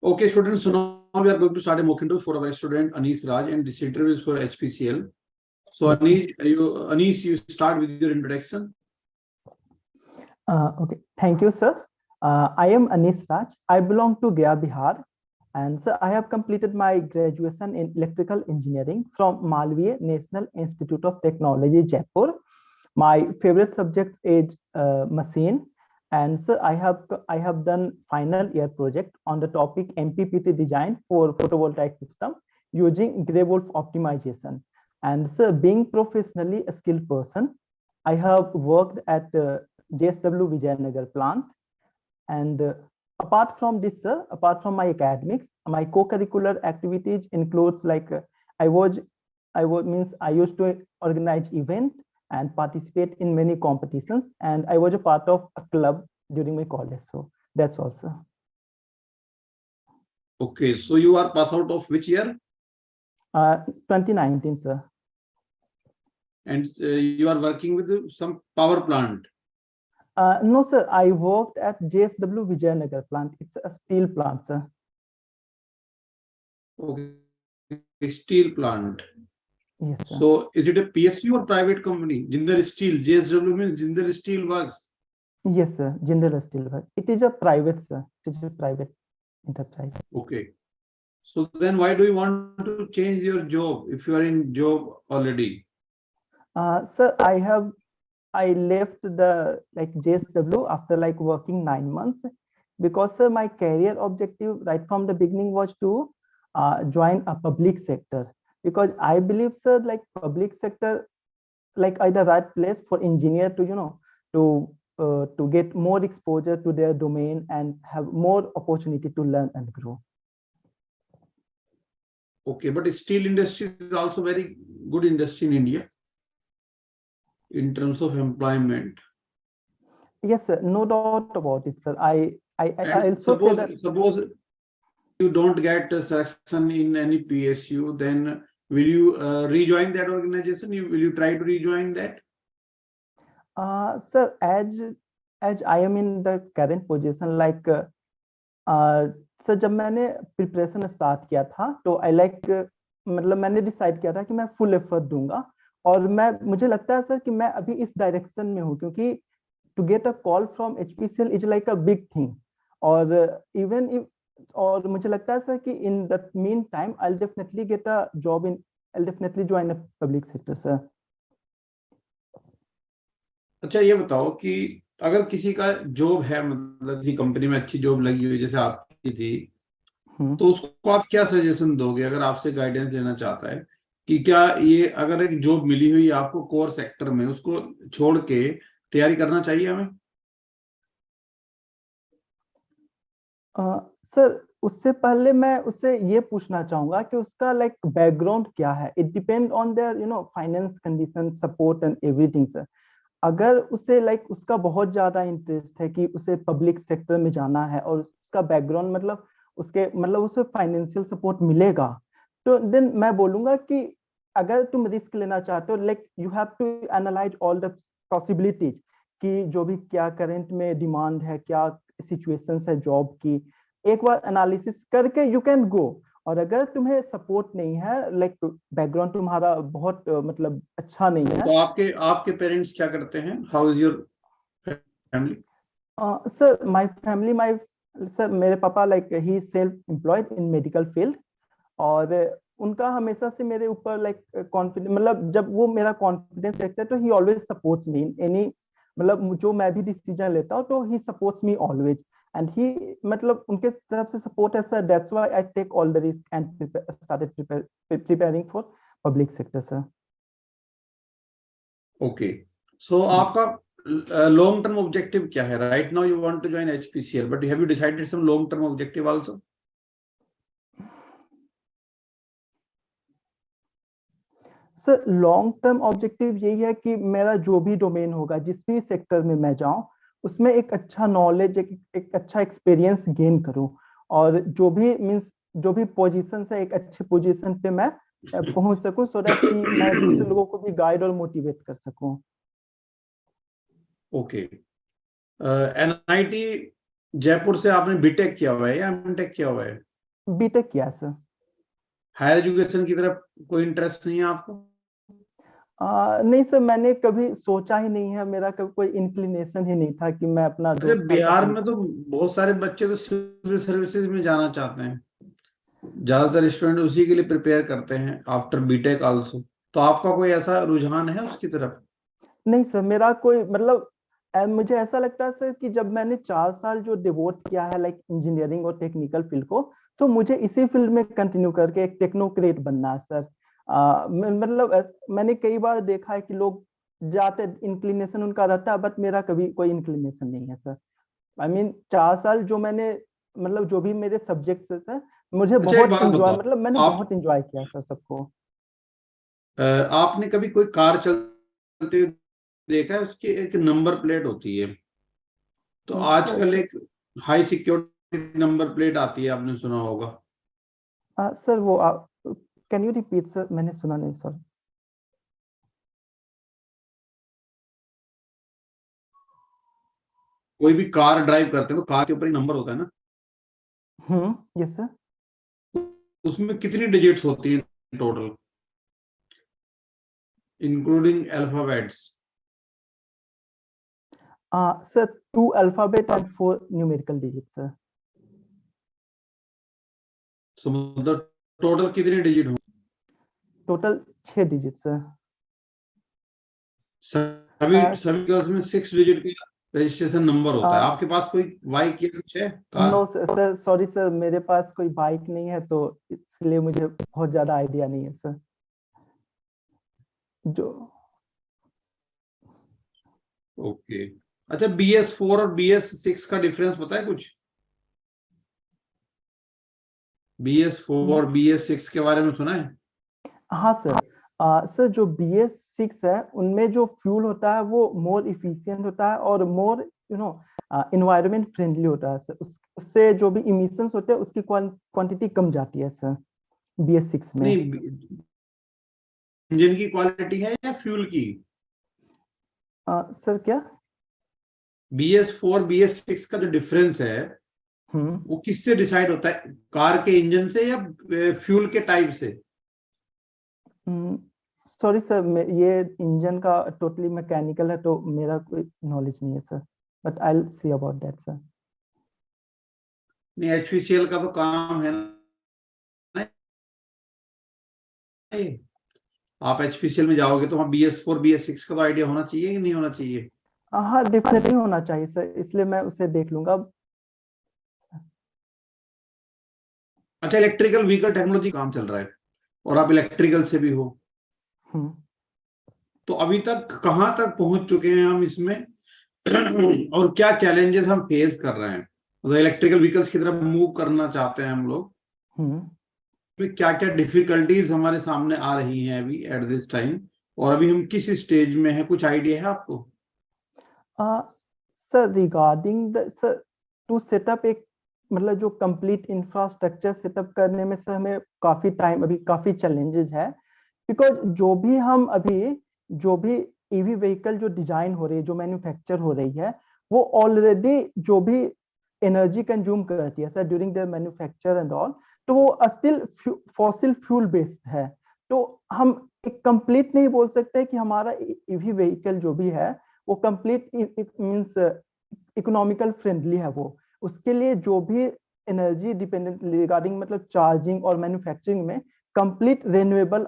Okay, students, so now we are going to start a mock interview for our student Anis Raj, and this interview is for HPCL. So Yes, sir. Anis, you start with your introduction. Okay, thank you, sir. I am Anis Raj. I belong to Gaya, Bihar, and sir, I have completed my graduation in electrical engineering from Malviya National Institute of Technology, Jaipur. My favorite subject is machine, and sir, I have done final year project on the topic MPPT design for photovoltaic system using Gray Wolf optimization. And sir, being professionally a skilled person, I have worked at JSW Vijayanagar plant. And apart from this, sir, apart from my academics, my co-curricular activities includes like I was, I used to organize events and participate in many competitions, and I was a part of a club during my college. So that's all, sir. Okay, so you are pass out of which year? 2019, sir. And you are working with some power plant. No, sir. I worked at JSW Vijayanagar plant. It's a steel plant, sir. Okay, steel plant. Yes, sir. So is it a PSU or private company? Jindal Steel. JSW means Jindal Steel Works. Yes, sir. Jindal Steel Works. It is a private, sir. It is a private enterprise. Okay. So then why do you want to change your job if you are in job already? Sir, I left the like JSW after like working 9 months because sir, my career objective right from the beginning was to join a public sector, because I believe, sir, like public sector like are the right place for engineer to to get more exposure to their domain and have more opportunity to learn and grow. Okay, but steel industry is also very good industry in India in terms of employment. Yes, sir, no doubt about it, sir. I And also say that. suppose you don't get a selection in any PSU, then will you rejoin that organization? Will you try to rejoin that? Sir, as I am in the current position, like sir जब मैंने preparation start किया था तो I like मतलब मैंने decide किया था कि मैं फुल एफर्ट दूंगा, और मुझे लगता है सर कि मैं अभी इस डायरेक्शन में हूँ, क्योंकि to get a call from HPCL is like a big thing, और इवन इफ और मुझे लगता है सर कि in the mean time I will definitely get a job in I will definitely join a public sector, sir. अच्छा, ये बताओ कि अगर किसी का जॉब है, मतलब किसी कंपनी में अच्छी जॉब लगी हुई जैसे आपकी थी, तो उसको आप क्या सजेशन दोगे अगर आपसे गाइडेंस लेना चाहता है कि क्या ये अगर एक जॉब मिली हुई है आपको कोर सेक्टर में, उसको छोड़ के तैयारी करना चाहिए हमें? सर उससे पहले मैं उससे ये पूछना चाहूंगा कि उसका लाइक बैकग्राउंड क्या है. It depend on their finance condition, support and everything, sir. अगर उसे लाइक उसका बहुत ज्यादा इंटरेस्ट है कि उसे पब्लिक सेक्टर में जाना है और उसका बैकग्राउंड मतलब उसके मतलब उसे फाइनेंशियल सपोर्ट मिलेगा, तो देन मैं बोलूंगा कि अगर तुम रिस्क लेना चाहते हो, like you have to analyse all the possibilities कि जो भी क्या करंट में डिमांड है, क्या सिचुएशंस है जॉब की, एक बार एनालिसिस करके यू कैन गो. और अगर तुम्हें सपोर्ट नहीं है, लाइक बैकग्राउंड तुम्हारा बहुत मतलब अच्छा नहीं है. तो आपके आपके पेरेंट्स क्या करते हैं? How is your family? Sir my sir मेरे पापा like he self employed in medical field, और उनका हमेशा से मेरे ऊपर लाइक कॉन्फिडेंस, मतलब जब वो मेरा कॉन्फिडेंस देखते हैं तो he always supports me in any, मतलब जो मैं भी डिसीजन लेता हूँ तो he supports me always, and he मतलब उनके तरफ से सपोर्ट है sir. That's why I take all the risk and started preparing for public sector, sir. Okay, so आपका long term objective क्या है? Right now you want to join HPCL, but have you decided some long term objective also? Sir long term objective यही है कि मेरा जो भी domain होगा, जिस भी सेक्टर में मैं जाऊं, उसमें एक अच्छा नॉलेज, एक अच्छा एक्सपीरियंस गेन करूं, और जो भी मींस जो भी पोजीशन है, एक अच्छे पोजीशन पे मैं पहुंच सकूं, सो दैट कि मैं दूसरे लोगों को भी गाइड और मोटिवेट कर सकूं. ओके, एनआईटी जयपुर से आपने बीटेक किया हुआ है या एमटेक किया हुआ है? बीटेक किया सर। हायर एजुकेशन की तरफ कोई इंटरेस्ट नहीं है आपको? नहीं सर, मैंने कभी सोचा ही नहीं है, मेरा कभी कोई इंक्लिनेशन ही नहीं था कि मैं अपना अरे 2 साल बिहार पढ़ूंगा। में तो बहुत सारे बच्चे तो सिविल सर्विसेज में जाना चाहते हैं, ज्यादातर स्टूडेंट उसी के लिए प्रिपेयर करते हैं आफ्टर बीटेक आल्सो। तो आपका कोई ऐसा रुझान है उसकी तरफ? नहीं सर, मेरा कोई मतलब मुझे ऐसा लगता है सर कि जब मैंने 4 साल जो डिवोट किया है लाइक इंजीनियरिंग और टेक्निकल फील्ड को, तो मुझे इसी फील्ड में कंटिन्यू करके एक टेक्नोक्रेट बनना है सर। मतलब मैंने कई बार देखा है कि लोग जाते, इंक्लिनेशन उनका रहता है, बट मेरा कभी कोई इंक्लिनेशन नहीं है सर। आई मीन 4 साल जो मैंने, मतलब जो भी मेरे सब्जेक्ट्स है सर, मुझे अच्छा एक बहुत बात इंजॉय, बताओ, मतलब मैंने आप बहुत इंजॉय किया सर सबको। आपने कभी कोई कार चलते हुए देखा है? उसकी एक नंबर प्लेट होती है, तो सर, आजकल एक हाई सिक्योरिटी नंबर प्लेट आती है, आपने सुना होगा। सर वो कैन यू रिपीट सर, मैंने सुना नहीं सर। कोई भी कार ड्राइव करते हैं तो कार के ऊपर एक नंबर होता है ना, यस सर। उसमें कितनी डिजिट्स होती हैं total, including alphabets? Sir 2 alphabet and 4 numerical digit sir. So मतलब टोटल कितनी डिजिट होंगी? Total 6 digit sir. सभी सभी गर्ल्स में 6 डिजिट का रजिस्ट्रेशन नंबर होता है। आपके पास कोई बाइक या कुछ है, car? No sir, sorry sir, मेरे पास कोई बाइक नहीं है, तो इसलिए मुझे बहुत ज्यादा आइडिया नहीं है सर। जो ओके। अच्छा, BS4 और BS6 का डिफरेंस पता है कुछ? BS4 और BS6 के बारे में सुना है? हाँ सर। सर जो BS6 है, उनमें जो फ्यूल होता है वो मोर इफिशियंट होता है और मोर इन्वायरमेंट फ्रेंडली होता है सर। उससे जो भी इमिशंस होते हैं उसकी क्वांटिटी कम जाती है सर, BS6 में। नहीं, इंजन की क्वालिटी है या फ्यूल की? सर क्या? BS4 BS6 का जो डिफरेंस है हम्म वो किससे डिसाइड होता है, कार के इंजन से या फ्यूल के टाइप से? सॉरी सर, ये इंजन का टोटली मैकेनिकल है, तो मेरा कोई नॉलेज नहीं है sir, but I will see about that sir. नहीं, HPCL का तो काम है ना ये। आप HPCL में जाओगे तो वहाँ BS4 BS6 का तो आइडिया होना चाहिए कि नहीं होना चाहिए? हाँ डेफिनेटली होना चाहिए सर, इसलिए मैं उसे देख लूंगा। अच्छा, इलेक्ट्रिकल व्हीकल टेक्नोलॉजी काम चल रहा है और आप इलेक्ट्रिकल से भी हो, हम्म तो अभी तक कहाँ तक पहुंच चुके हैं हम इसमें? और क्या चैलेंजेस हम फेस कर रहे हैं, मतलब इलेक्ट्रिकल व्हीकल्स की तरफ मूव करना चाहते हैं हम लोग, हम्म में क्या क्या डिफिकल्टीज हमारे सामने आ रही हैं अभी एट दिस टाइम, और अभी हम किस स्टेज में है, कुछ आइडिया है आपको? Sir regarding the sir, to set up एक, मतलब जो कंप्लीट इंफ्रास्ट्रक्चर सेटअप करने में सर हमें काफी टाइम, अभी काफी चैलेंजेस है। बिकॉज जो भी ईवी व्हीकल जो डिजाइन हो रही है, जो मैन्युफैक्चर हो रही है, वो ऑलरेडी जो भी एनर्जी कंज्यूम करती है sir during the manufacture and all, तो वो स्टिल फॉसिल फ्यूल बेस्ड है। तो हम एक कंप्लीट नहीं बोल सकते कि हमारा ईवी व्हीकल जो भी है वो कंप्लीट मींस इकोनॉमिकल फ्रेंडली है वो। उसके लिए जो भी एनर्जी डिपेंडेंट रिगार्डिंग, मतलब चार्जिंग और मैन्युफैक्चरिंग में कंप्लीट रिन्यूएबल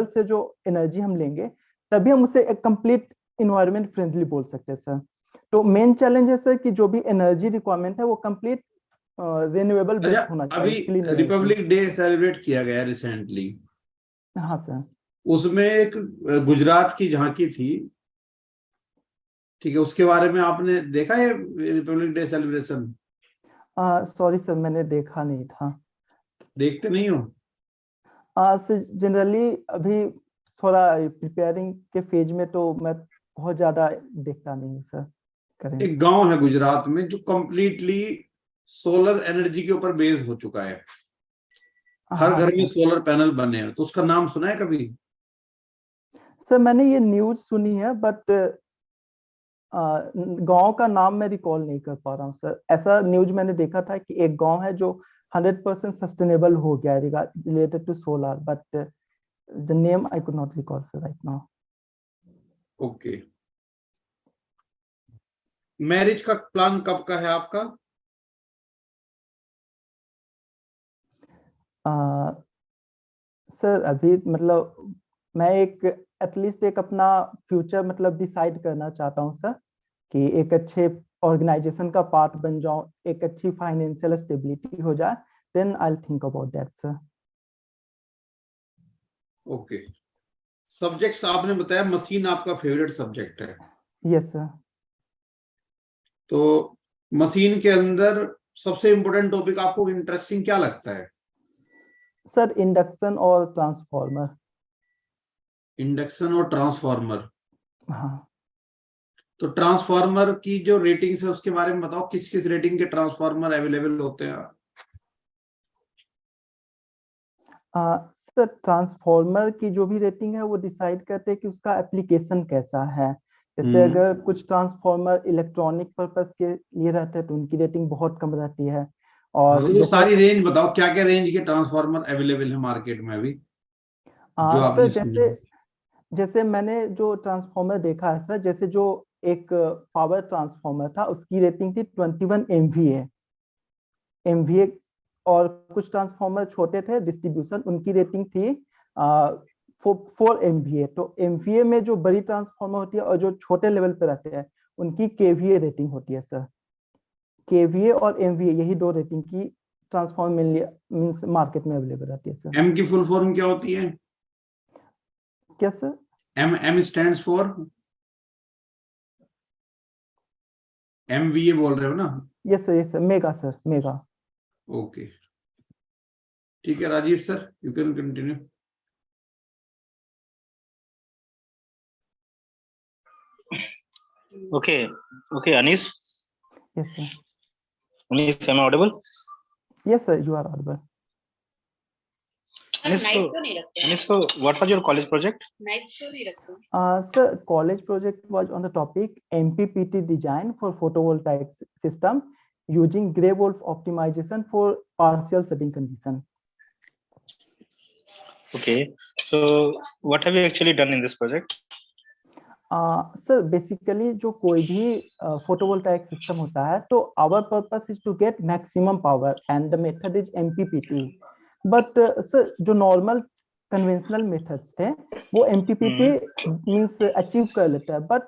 से जो एनर्जी हम लेंगे, तभी हम उसे एक कंप्लीट इन्वायरमेंट फ्रेंडली बोल सकते हैं सर। तो मेन चैलेंज है सर कि जो भी एनर्जी रिक्वायरमेंट है वो कंप्लीट रिन्यूएबल अच्छा, बेस्ड होना अभी चाहिए, clean energy. Republic day celebrate किया गया रिसेंटली, हाँ सर। उसमें एक गुजरात की झांकी थी, ठीक है, उसके बारे में आपने देखा है Republic day celebration? Sorry sir, मैंने देखा नहीं था। देखते नहीं हो? सर जनरली अभी थोड़ा प्रिपेयरिंग के फेज में, तो मैं बहुत ज्यादा देखता नहीं हूँ सर करेंट। एक गांव है गुजरात में जो कंप्लीटली सोलर एनर्जी के ऊपर बेस हो चुका है, हर हाँ घर में सर। सोलर पैनल बने हैं, तो उसका नाम सुना है कभी? सर मैंने ये न्यूज़ सुनी है, बट गांव का नाम मैं रिकॉल नहीं कर पा रहा हूँ सर। ऐसा न्यूज़ मैंने देखा था कि एक गांव है जो 100% सस्टेनेबल हो गया related to solar, but the name I could not recall sir right now. Okay, marriage का प्लान कब का है आपका? सर अभी मतलब मैं एक एटलीस्ट एक अपना फ्यूचर मतलब डिसाइड करना चाहता हूँ सर, कि एक अच्छे ऑर्गेनाइजेशन का पार्ट बन जाऊं, एक अच्छी फाइनेंशियल स्टेबिलिटी हो जाए, then I will think about that sir. Okay, subjects आपने बताया मशीन आपका फेवरेट सब्जेक्ट है। Yes sir. तो मशीन के अंदर सबसे इम्पोर्टेंट टॉपिक आपको इंटरेस्टिंग क्या लगता है? सर इंडक्शन और ट्रांसफार्मर। इंडक्शन और ट्रांसफार्मर। हाँ तो ट्रांसफार्मर की जो रेटिंग्स है उसके बारे में बताओ, किस किस रेटिंग के ट्रांसफार्मर अवेलेबल होते हैं? सर ट्रांसफार्मर की जो भी रेटिंग है वो डिसाइड करते हैं कि उसका एप्लीकेशन कैसा है। जैसे अगर कुछ ट्रांसफार्मर इलेक्ट्रॉनिक पर्पस के लिए रहते हैं तो उनकी रेटिंग बहुत कम रहती है। हाँ, और तो वो जैसे सारी रेंज बताओ, क्या क्या रेंज के ट्रांसफार्मर अवेलेबल है मार्केट में अभी, जो सर आपने सुने? जैसे जैसे मैंने जो ट्रांसफार्मर देखा है सर, जैसे जो एक पावर ट्रांसफार्मर था उसकी रेटिंग थी 21 MVA। और कुछ ट्रांसफार्मर छोटे थे डिस्ट्रीब्यूशन, उनकी रेटिंग थी 4 MVA। तो MVA में जो बड़ी ट्रांसफार्मर होती है और जो छोटे लेवल पे रहते हैं उनकी KVA रेटिंग होती है सर। KVA और MVA यही दो रेटिंग की ट्रांसफार्मर मीन्स मार्केट में अवेलेबल रहती है सर। एम की फुल फॉर्म क्या होती है? क्या sir? M stands for? MVA बोल रहे हो ना? Yes sir, mega sir, mega. Okay, ठीक है Rajiv sir, you can continue. Okay, okay, Anis. Yes sir. Anis, am I audible? Yes sir, you are audible. Anis, so what was your college project? Sir, college project was on the topic MPPT design for photovoltaic system using Gray Wolf optimization for partial setting condition. Okay, so what have you actually done in this project? Sir, basically जो कोई भी photovoltaic system होता है तो our purpose is to get maximum power and the method is MPPT. But sir, जो normal conventional methods थे वो MPPT means achieve कर लेता है, but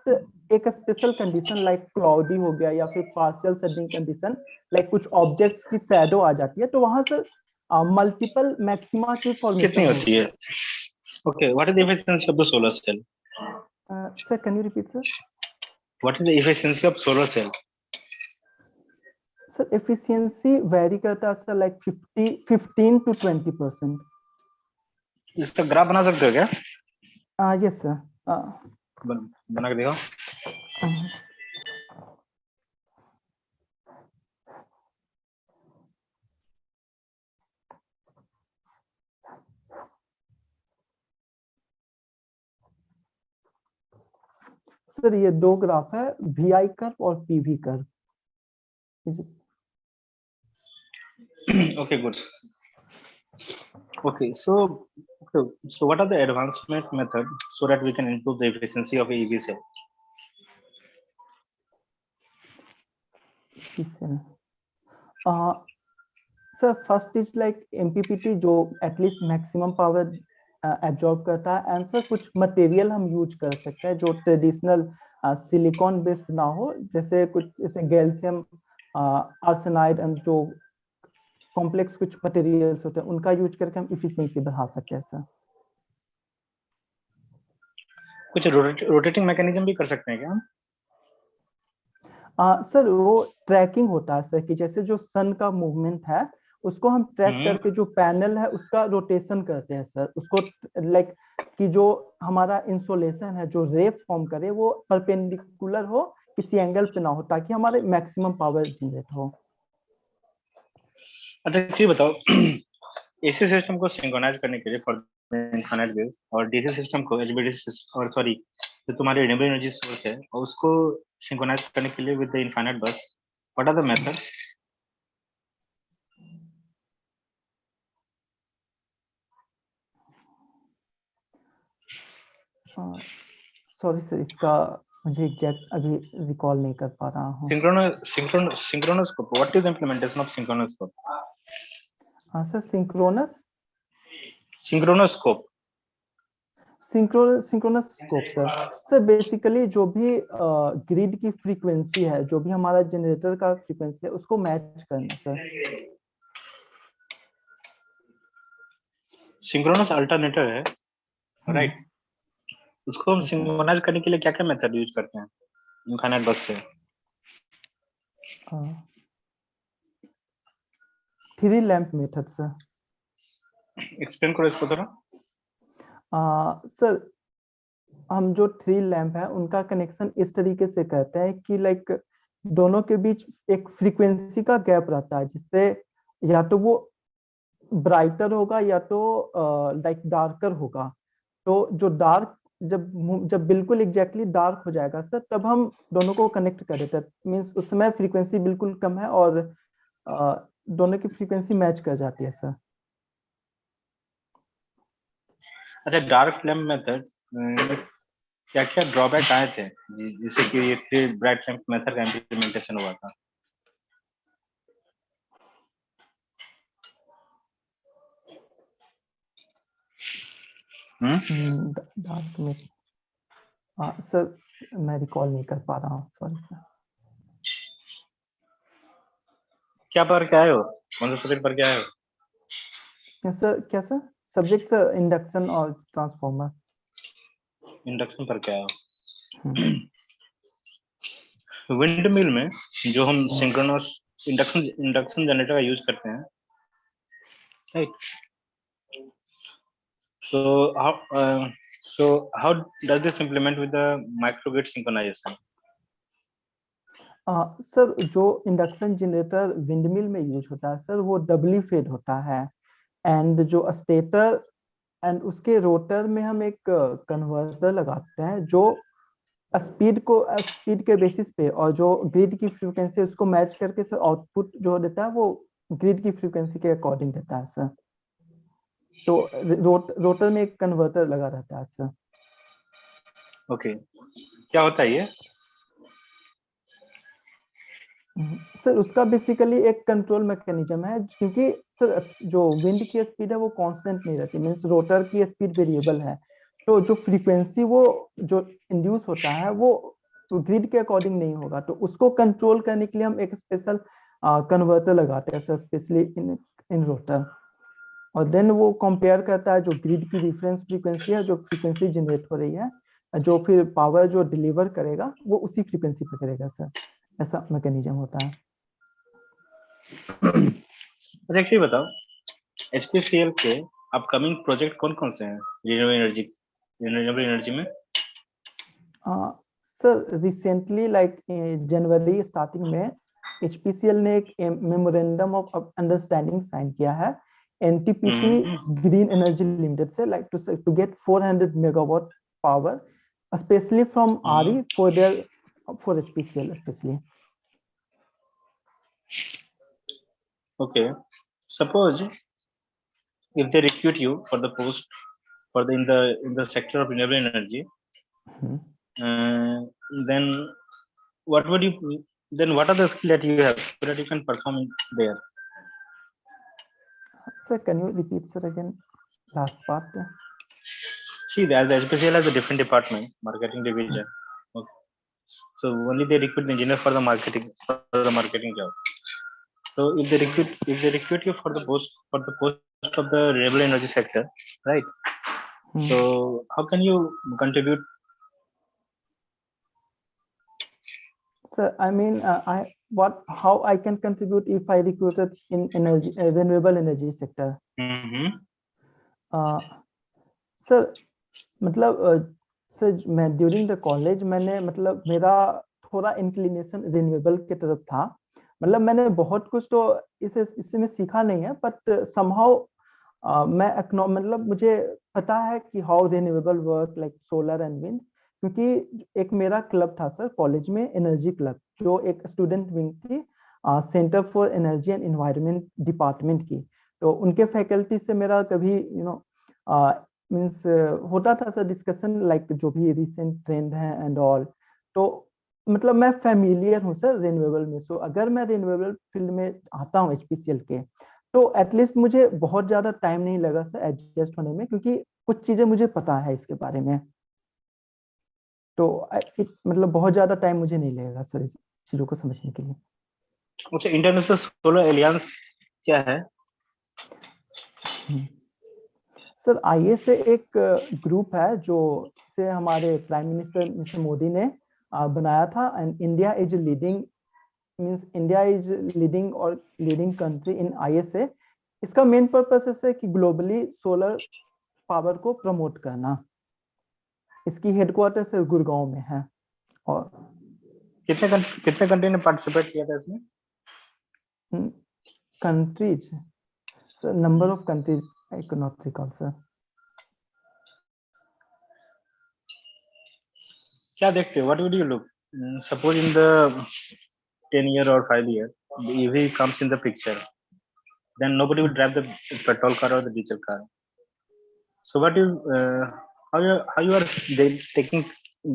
एक स्पेशल कंडीशन लाइक क्लाउडी हो गया या फिर पार्शियल सेटिंग कंडीशन लाइक कुछ ऑब्जेक्ट्स की शैडो आ जाती है तो वहां से मल्टीपल मैक्सिमा की फॉर्मेशन कितनी होती है? Okay, what is the efficiency of the solar cell? Sir, can you repeat, sir? What is the efficiency of solar cell? Sir, efficiency vary करता है sir like 15 to 20%. इसका ग्राफ बना सकते हो क्या? Yes sir. बना के दिखाओ। सर ये दो ग्राफ है, VI कर्व और PV curve. Okay, good. Okay, so what are the advancement method so that we can improve the efficiency of a EV cell? Sir first is like MPPT जो at least maximum power absorb करता है, and sir कुछ material हम use कर सकते हैं जो traditional silicon based ना हो, जैसे कुछ जैसे गैल्शियम आर्सेनाइड एंड जो कॉम्प्लेक्स कुछ मटेरियल्स होते हैं उनका यूज करके हम इफिशिएंसी बढ़ा सकते हैं सर। कुछ रोटेटिंग मैकेनिज्म भी कर सकते हैं क्या हम? सर वो ट्रैकिंग होता है सर, कि जैसे जो सन का मूवमेंट है उसको हम ट्रैक करके जो पैनल है उसका रोटेशन करते हैं सर, उसको लाइक कि जो हमारा इंसोलेशन है जो रे फॉर्म करे वो परपेंडिकुलर हो, किसी एंगल पे ना हो, ताकि हमारे मैक्सिमम पावर जनरेट हो। अच्छा ये बताओ, एसी सिस्टम को सिंक्रोनाइज करने के लिए फॉर इनफाइनाइट वेव्स और डीसी सिस्टम को एचवीडीसी और सॉरी जो तुम्हारी रिन्यूएबल एनर्जी सोर्स है और उसको सिंक्रोनाइज करने के लिए with the infinite bus, what are the method? Sorry sir, इसका मुझे एग्जैक्ट अभी रिकॉल नहीं कर पा रहा हूँ। Synchronous scope. What is the implementation of synchronous scope? Sir synchronous Synchronous scope. Synchronous scope sir basically जो भी ग्रिड की फ्रीक्वेंसी है, जो भी हमारा जनरेटर का फ्रीक्वेंसी है, उसको मैच करना सर। सिंक्रोनस अल्टरनेटर है, राइट? उसको हम सिंक्रोनाइज करने के लिए क्या क्या मेथड यूज करते हैं इनफाइनाइट बस से? 3 लैंप मेथड सर। एक्सप्लेन करो इसको थोड़ा। सर हम जो 3 लैंप है उनका कनेक्शन इस तरीके से करते हैं कि लाइक दोनों के बीच एक फ्रीक्वेंसी का गैप रहता है, जिससे या तो वो ब्राइटर होगा या तो लाइक डार्कर होगा। तो जो डार्क जब बिल्कुल एग्जैक्टली डार्क हो जाएगा सर, तब हम दोनों को कनेक्ट कर देते हैं। मीन्स उस समय फ्रीक्वेंसी बिल्कुल कम है और दोनों की फ्रीक्वेंसी मैच कर जाती है सर। अच्छा, डार्क लैंप मेथड क्या क्या ड्रॉबैक आए थे जिससे कि ये 3 ब्राइट लैंप मेथड का इम्प्लीमेंटेशन हुआ था? डार्क में सर मैं रिकॉल नहीं कर पा रहा हूँ, सॉरी सर। क्या पढ़ के आए हो? कौन सा सब्जेक्ट पढ़ के आए हो? क्या सर सब्जेक्ट सर इंडक्शन और ट्रांसफार्मर। इंडक्शन पढ़ के आए हो। विंड मिल में जो हम सिंक्रोनस इंडक्शन जनरेटर का यूज करते हैं, right? So how does this implement with the microgrid synchronization? Sir जो इंडक्शन जनरेटर विंडमिल में यूज होता है सर, वो डबली फेड होता है। एंड जो स्टेटर एंड उसके रोटर में हम एक कन्वर्टर लगाते हैं जो स्पीड के बेसिस पे और जो ग्रिड की फ्रीक्वेंसी उसको मैच करके सर आउटपुट जो देता है वो ग्रिड की फ्रीक्वेंसी के अकॉर्डिंग देता है सर। तो रोटर में एक कन्वर्टर लगा रहता है सर। ओके, क्या होता है ये? सर उसका बेसिकली एक कंट्रोल मैकेनिज्म है, क्योंकि सर जो विंड की स्पीड है वो कांस्टेंट नहीं रहती। मींस रोटर की स्पीड वेरिएबल है, तो जो फ्रीक्वेंसी वो जो इंड्यूस होता है वो ग्रिड के अकॉर्डिंग नहीं होगा। तो उसको कंट्रोल करने के लिए हम एक स्पेशल कन्वर्टर लगाते हैं सर, स्पेशली इन रोटर। और देन वो कंपेयर करता है जो ग्रिड की रिफरेंस फ्रीक्वेंसी है, जो फ्रीक्वेंसी जनरेट हो रही है, जो फिर पावर जो डिलीवर करेगा वो उसी फ्रीक्वेंसी पे करेगा सर। ऐसा मैकेनिज्म होता है। अच्छा, एक चीज बताओ, HPCL के अपकमिंग प्रोजेक्ट कौन कौन से हैं रिन्यूएबल एनर्जी में? सर रिसेंटली लाइक जनवरी स्टार्टिंग में HPCL ने एक मेमोरेंडम ऑफ अंडरस्टैंडिंग साइन किया है NTPC ग्रीन एनर्जी लिमिटेड से, like to get 400 megawatt power specially from RE for HPCL especially. Okay, suppose if they recruit you for the post for the in the sector of renewable energy, then what are the skills that you have so that you can perform there? Sir, can you repeat sir again last part? See, the HPCL has a different department, marketing division. Okay. So only they recruit the engineer for the marketing job. So if they recruit you for the post of the renewable energy sector, right? So how can you contribute? Sir, I mean, how I can contribute if I recruited in energy renewable energy sector? Sir मतलब sir मैं during the college मैंने मतलब मेरा थोड़ा inclination renewable की तरफ था। मतलब मैंने बहुत कुछ तो इसमें सीखा नहीं है, बट समहाउ मैं मतलब मुझे पता है कि how renewable work like solar and wind, क्योंकि एक मेरा क्लब था सर कॉलेज में, एनर्जी क्लब, जो एक स्टूडेंट विंग थी centre for energy and environment department की। तो उनके फैकल्टी से मेरा कभी मीन्स होता था सर डिस्कशन लाइक जो भी रिसेंट ट्रेंड है एंड ऑल, तो मतलब मैं फेमिलियर हूँ सर रिन्यूएबल में। सो अगर मैं रिन्यूएबल फील्ड में आता हूँ एचपीसीएल के, तो एटलीस्ट मुझे बहुत ज़्यादा टाइम नहीं लगा सर एडजस्ट होने में, क्योंकि कुछ चीज़ें मुझे पता है इसके बारे में। तो मतलब बहुत ज़्यादा टाइम मुझे नहीं लगेगा सर इस चीज़ों को समझने के लिए। अच्छा, इंटरनेशनल सोलर एलियंस क्या है? सर आईए से एक ग्रुप है जो से हमारे प्राइम मिनिस्टर मिस्टर मोदी ने बनाया था, and India is leading, means India is leading और लीडिंग कंट्री इन आईएसए। इसका मेन पर्पस है कि ग्लोबली सोलर पावर को प्रमोट करना। इसकी हेडक्वार्टर सर गुड़गांव में है। और कितने कंट्री ने पार्टिसिपेट किया था इसमें? Countries sir, number of countries I can not recall sir. क्या देखते हो? What would you look? Suppose in the 10 year or 5 year, the EV comes in the picture, then nobody will drive the petrol car or the diesel car. So what you how you are taking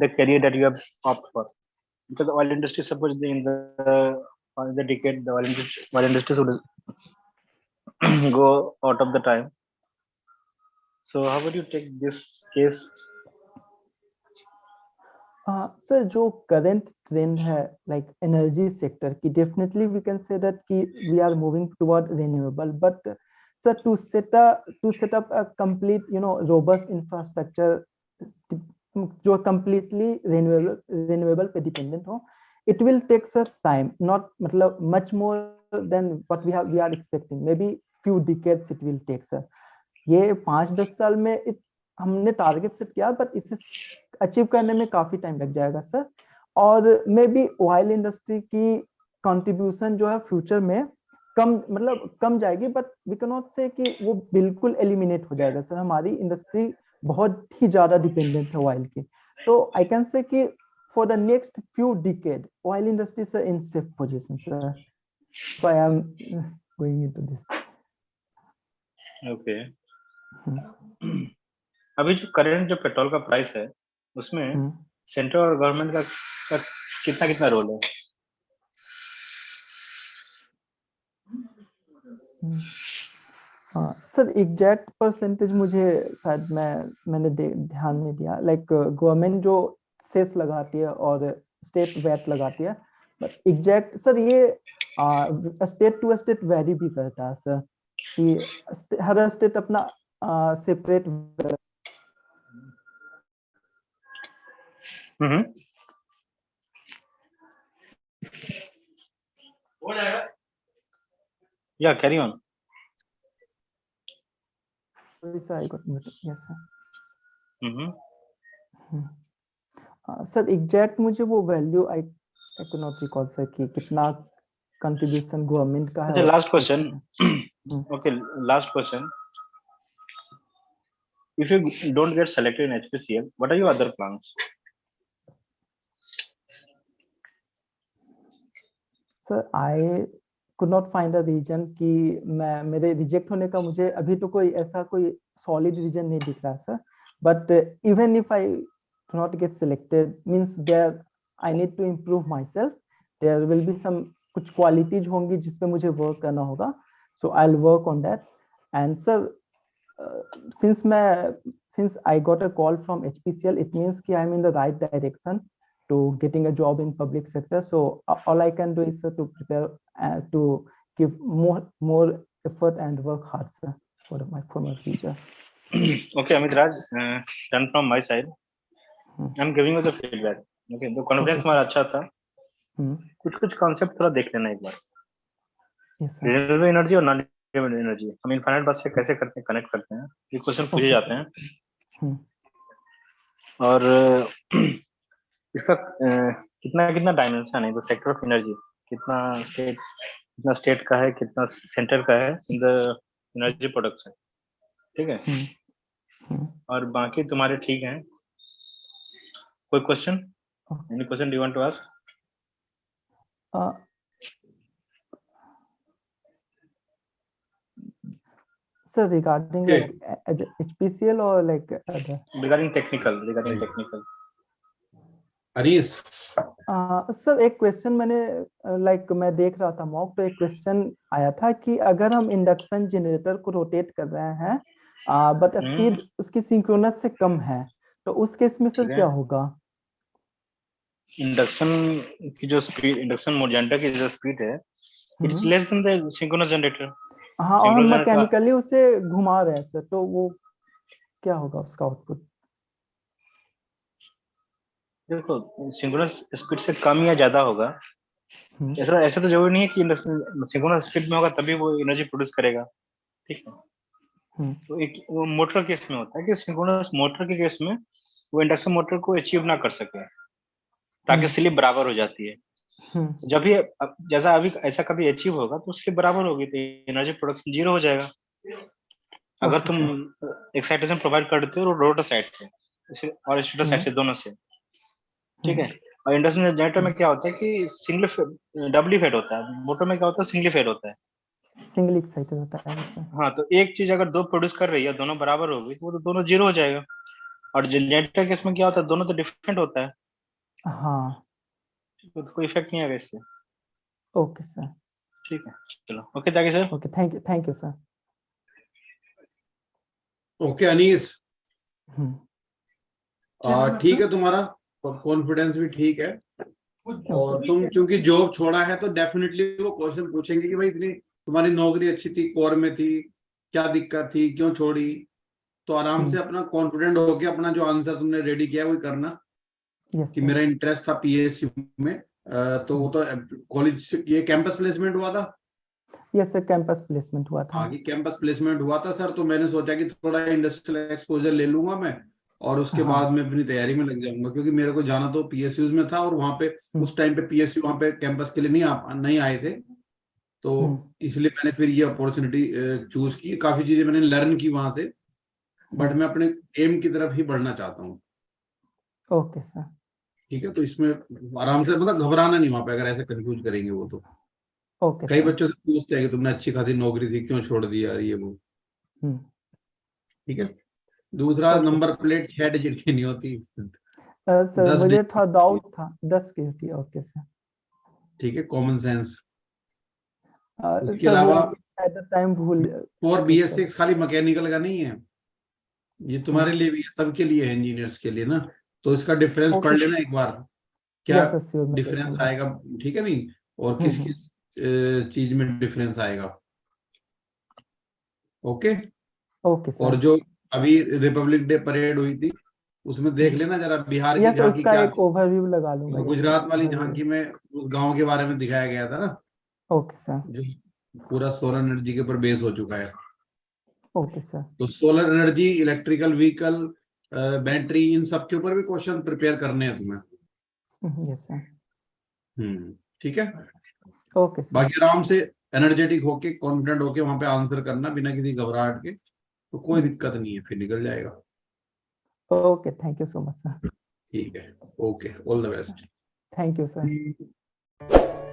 the career that you have opt for? Because the oil industry, suppose in the decade, the oil industry should go out of the time. So how would you take this case? Sir जो current trend है like energy sector की, definitely we can say that कि we are moving toward renewable, but sir to set up a complete robust infrastructure जो completely renewable पे dependent हो, it will take sir time, not मतलब much more than what we are expecting, may be few decades it will take sir. ये 5-10 साल में हमने target set किया, but इसे अचीव करने में काफी टाइम लग जाएगा सर। और मे बी ऑयल इंडस्ट्री की कंट्रीब्यूशन जो है फ्यूचर में कम, मतलब कम जाएगी, बट वी कैन नॉट से कि वो बिल्कुल एलिमिनेट हो जाएगा सर। हमारी इंडस्ट्री बहुत ही ज्यादा डिपेंडेंट है ऑयल की। तो आई कैन से कि for the next few decade oil industry sir in safe position sir. So I am going into this. Okay. अभी जो करंट जो पेट्रोल का प्राइस है, उसमें सेंट्रल और गवर्नमेंट का कितना कितना रोल है? सर एग्जैक्ट परसेंटेज मुझे शायद मैंने ध्यान नहीं दिया, लाइक गवर्नमेंट जो सेस लगाती है और स्टेट वैट लगाती है, बट एग्जैक्ट सर ये स्टेट टू स्टेट वेरी भी करता है सर, कि हर स्टेट अपना सेपरेट। या कैरी ऑन। सर एग्जैक्ट मुझे वो value I can not recall sir कि कितना कंट्रीब्यूशन गवर्नमेंट का है। अच्छा, last question. Okay, last question. If you don't get selected in HPCL, what are your other plans? Sir I could not find a reason कि मेरे reject होने का मुझे अभी तो कोई ऐसा कोई सॉलिड रीजन नहीं दिख रहा sir. But even if I do not get selected means there I need to improve myself, there will be some कुछ क्वालिटीज होंगी जिसपे मुझे वर्क करना होगा। So I will work on that. And sir since I got a call from HPCL, it means कि I'm in the right direction to getting a job in public sector. So all I can do is to prepare to give more effort and work hard, sir, for my future. Okay, Amit Raj, done from my side. I'm giving you the feedback. Okay, तो confidence हमारा अच्छा था। कुछ concept थोड़ा देख लेना एक बार। Renewable energy और नॉन रिन्यूएबल एनर्जी हम इनफाइनाइट बस से कैसे करते हैं, कनेक्ट करते हैं, ये क्वेश्चन पूछे जाते हैं। और इसका कितना डायमेंशन है, तो सेक्टर ऑफ एनर्जी कितना स्टेट का है, कितना सेंटर का है इन द एनर्जी प्रोडक्शन, ठीक है। और बाकी तुम्हारे ठीक हैं। कोई question? Any question do you want to ask? Sir, regarding Okay. like HPCL or like other? regarding technical. Anis, sir एक क्वेश्चन मैंने लाइक मैं देख रहा था मॉक, तो एक क्वेश्चन आया था कि अगर हम इंडक्शन जनरेटर को रोटेट कर रहे हैं बट स्पीड उसकी सिंक्रोनस से कम है, तो उस केस में सर क्या होगा? इंडक्शन की जो स्पीड, इंडक्शन जनरेटर की जो स्पीड है, it's less than the synchronous generator. हाँ, और हम मैकेनिकली उसे घुमा रहे हैं सर, तो वो क्या होगा उसका आउटपुट? देखो, सिंक्रोनस स्पीड से कम या ज्यादा होगा, ऐसा तो जरूरी नहीं है कि इंडक्शन सिंक्रोनस स्पीड में होगा तभी वो एनर्जी प्रोड्यूस करेगा, ठीक है। तो एक वो मोटर केस में होता है कि सिंक्रोनस मोटर के केस में वो इंडक्शन मोटर को अचीव ना कर सके, ताकि स्लिप बराबर हो जाती है। जब भी जैसा अभी ऐसा कभी अचीव होगा तो उसके बराबर होगी, तो एनर्जी प्रोडक्शन 0 हो जाएगा। अगर तुम एक्साइटेशन प्रोवाइड करते हो रोटर साइड से और स्टेटर साइड से, दोनों से, ठीक है। और इंडक्शन जनरेटर में क्या होता है कि सिंगल डबली फेड होता है, मोटर में क्या होता है सिंगली फेड होता है, सिंगल एक्साइटेड होता है। हाँ, तो एक चीज अगर दो प्रोड्यूस कर रही है, दोनों बराबर होगी, तो वो तो दोनों 0 हो जाएगा। और जनरेटर केस में क्या होता है, दोनों तो डिफरेंट होता है, हाँ, तो कोई इफेक्ट नहीं आएगा इससे। ओके सर, ठीक है, चलो, ओके जाके sir. Okay, thank you sir. Okay Anis, ठीक है, मतलब तुम्हारा कॉन्फिडेंस भी ठीक है, और तुम चूंकि जॉब छोड़ा है तो डेफिनेटली वो क्वेश्चन पूछेंगे कि भाई इतनी तुम्हारी नौकरी अच्छी थी, कोर में थी, क्या दिक्कत थी, क्यों छोड़ी। तो आराम से अपना कॉन्फिडेंट होके अपना जो आंसर तुमने रेडी किया वो करना, कि मेरा इंटरेस्ट था पीएसयू में। तो वो तो कॉलेज से ये कैंपस प्लेसमेंट हुआ था? यस सर, कैंपस प्लेसमेंट हुआ था। आगे कैंपस प्लेसमेंट हुआ था सर, तो मैंने सोचा कि थोड़ा इंडस्ट्रियल एक्सपोजर ले लूंगा मैं, और उसके बाद मैं अपनी तैयारी में लग जाऊंगा, क्योंकि मेरे को जाना तो पीएसयू में था, और वहां पे उस टाइम पे पीएसयू वहां पे कैंपस के लिए नहीं आए थे, तो इसलिए मैंने फिर ये अपॉर्चुनिटी चूज की। काफी चीजें मैंने लर्न की वहां से, बट मैं अपने एम की तरफ ही बढ़ना चाहता हूँ। ओके सर, ठीक है, तो इसमें आराम से, मतलब घबराना नहीं वहां पे, अगर ऐसे कंफ्यूज करेंगे वो तो। ओके कई सर। बच्चों से पूछते हैं कि तुमने अच्छी खासी नौकरी थी, क्यों छोड़ दिया, ये वो। ठीक है। दूसरा, नंबर प्लेट 6 डिजिट की नहीं होती, सर 10 मुझे डिजिट। था डाउट था 10 की थी। Okay sir. ठीक है, कॉमन सेंस। उसके सर वो अलावा एट द टाइम भूल। और BS6 खाली मैकेनिकल का नहीं है, ये तुम्हारे लिए भी है, सबके लिए है, इंजीनियर्स के लिए ना। तो इसका डिफरेंस पढ़ लेना एक बार, क्या यस सर, मैं डिफरेंस देखूंगा। आएगा, ठीक है नहीं, और किस किस चीज में डिफरेंस आएगा। ओके। ओके और सर। जो अभी रिपब्लिक डे परेड हुई थी, उसमें देख लेना जरा, बिहार की यस, झांकी उसका क्या एक ओवरव्यू लगा लूंगा। थी, गुजरात वाली झांकी में उस गांव के बारे में दिखाया गया था ना, ओके सर। जो पूरा सोलर एनर्जी के ऊपर बेस हो चुका है। Okay sir. तो solar energy, electrical vehicle, battery, इन सब के ऊपर भी क्वेश्चन प्रिपेयर करने हैं तुम्हें। Yes sir. ठीक है। Okay sir. बाकी आराम से एनर्जेटिक होके, कॉन्फिडेंट होके वहां पे आंसर करना, बिना किसी घबराहट के, तो कोई दिक्कत नहीं है, फिर निकल जाएगा। Okay, thank you so much sir. ठीक है, okay, all the best. Thank you sir.